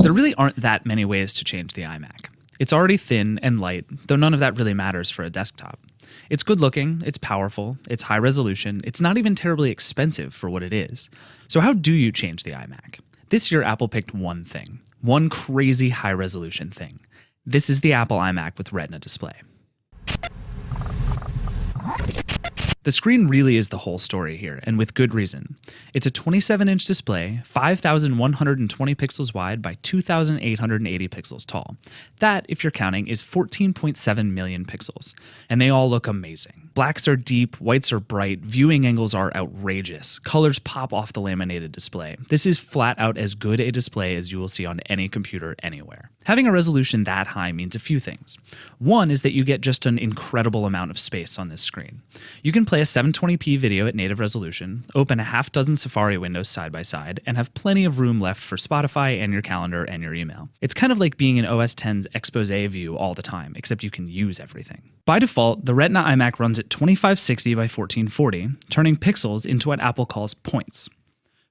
There really aren't that many ways to change the iMac. It's already thin and light, though none of that really matters for a desktop. It's good looking, it's powerful, it's high resolution, it's not even terribly expensive for what it is. So how do you change the iMac? This year Apple picked one thing, one crazy high resolution thing. This is the Apple iMac with Retina display. The screen really is the whole story here, and with good reason. It's a 27-inch display, 5,120 pixels wide by 2,880 pixels tall. That, if you're counting, is 14.7 million pixels. And they all look amazing. Blacks are deep, whites are bright, viewing angles are outrageous, colors pop off the laminated display. This is flat out as good a display as you will see on any computer anywhere. Having a resolution that high means a few things. One is that you get just an incredible amount of space on this screen. You can play a 720p video at native resolution, open a half dozen Safari windows side by side, and have plenty of room left for Spotify and your calendar and your email. It's kind of like being in OS X's expose view all the time, except you can use everything. By default, the Retina iMac runs at 2560 by 1440, turning pixels into what Apple calls points.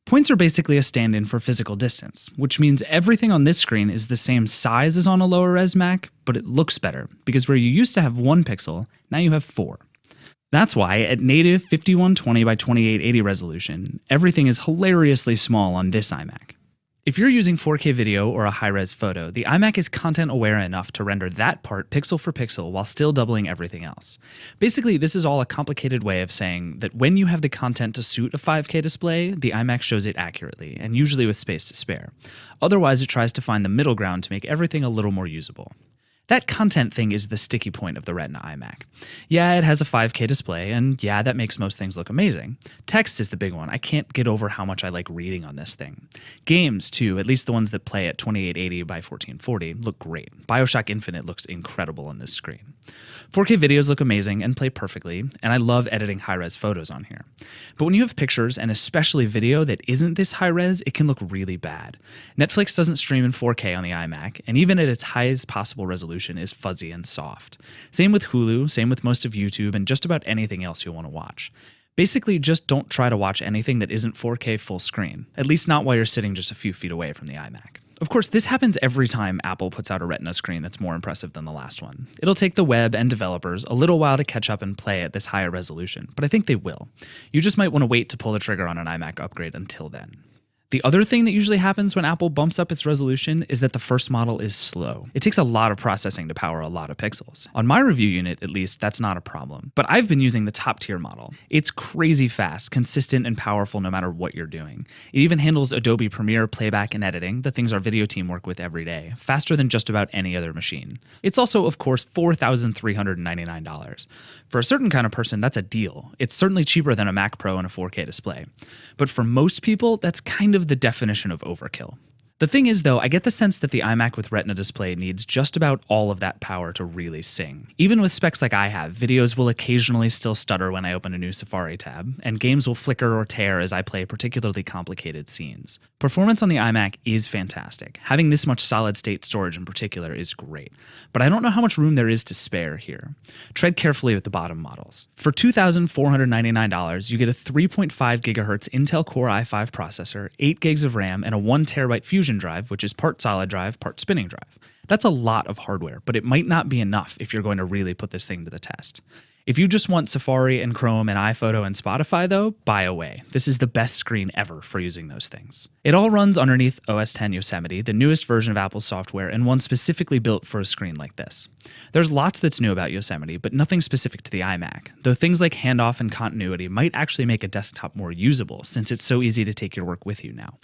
Points are basically a stand-in for physical distance, which means everything on this screen is the same size as on a lower res Mac, but it looks better, because where you used to have 1 pixel, now you have 4. That's why, at native 5120 by 2880 resolution, everything is hilariously small on this iMac. If you're using 4K video or a high-res photo, the iMac is content-aware enough to render that part pixel for pixel while still doubling everything else. Basically, this is all a complicated way of saying that when you have the content to suit a 5K display, the iMac shows it accurately, and usually with space to spare. Otherwise, it tries to find the middle ground to make everything a little more usable. That content thing is the sticky point of the Retina iMac. Yeah, it has a 5K display, and yeah, that makes most things look amazing. Text is the big one. I can't get over how much I like reading on this thing. Games, too, at least the ones that play at 2880 by 1440, look great. BioShock Infinite looks incredible on this screen. 4K videos look amazing and play perfectly, and I love editing high-res photos on here. But when you have pictures, and especially video that isn't this high-res, it can look really bad. Netflix doesn't stream in 4K on the iMac, and even at its highest possible resolution is fuzzy and soft. Same with Hulu, same with most of YouTube, and just about anything else you'll want to watch. Basically, just don't try to watch anything that isn't 4K full screen, at least not while you're sitting just a few feet away from the iMac. Of course, this happens every time Apple puts out a Retina screen that's more impressive than the last one. It'll take the web and developers a little while to catch up and play at this higher resolution, but I think they will. You just might want to wait to pull the trigger on an iMac upgrade until then. The other thing that usually happens when Apple bumps up its resolution is that the first model is slow. It takes a lot of processing to power a lot of pixels. On my review unit, at least, that's not a problem. But I've been using the top tier model. It's crazy fast, consistent, and powerful no matter what you're doing. It even handles Adobe Premiere playback and editing, the things our video team work with every day, faster than just about any other machine. It's also, of course, $4,399. For a certain kind of person, that's a deal. It's certainly cheaper than a Mac Pro and a 4K display. But for most people, that's kind of the definition of overkill. The thing is, though, I get the sense that the iMac with Retina display needs just about all of that power to really sing. Even with specs like I have, videos will occasionally still stutter when I open a new Safari tab, and games will flicker or tear as I play particularly complicated scenes. Performance on the iMac is fantastic. Having this much solid-state storage in particular is great, but I don't know how much room there is to spare here. Tread carefully with the bottom models. For $2,499, you get a 3.5 GHz Intel Core i5 processor, 8 gigs of RAM, and a 1 TB Fusion drive, which is part solid drive, part spinning drive. That's a lot of hardware, but it might not be enough if you're going to really put this thing to the test. If you just want Safari and Chrome and iPhoto and Spotify, though, buy away. This is the best screen ever for using those things. It all runs underneath OS X Yosemite, the newest version of Apple's software and one specifically built for a screen like this. There's lots that's new about Yosemite, but nothing specific to the iMac, though things like handoff and continuity might actually make a desktop more usable, since it's so easy to take your work with you now.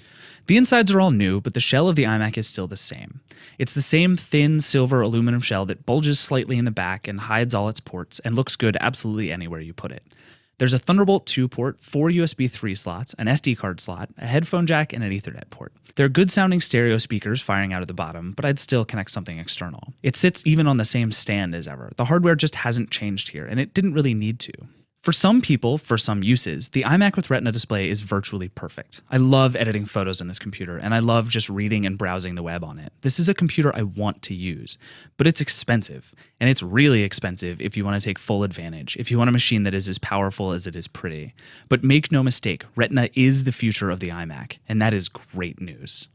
The insides are all new, but the shell of the iMac is still the same. It's the same thin silver aluminum shell that bulges slightly in the back and hides all its ports and looks good absolutely anywhere you put it. There's a Thunderbolt 2 port, 4 USB 3 slots, an SD card slot, a headphone jack, and an Ethernet port. There are good sounding stereo speakers firing out of the bottom, but I'd still connect something external. It sits even on the same stand as ever. The hardware just hasn't changed here, and it didn't really need to. For some people, for some uses, the iMac with Retina display is virtually perfect. I love editing photos on this computer, and I love just reading and browsing the web on it. This is a computer I want to use, but it's expensive, and it's really expensive if you want to take full advantage, if you want a machine that is as powerful as it is pretty. But make no mistake, Retina is the future of the iMac, and that is great news.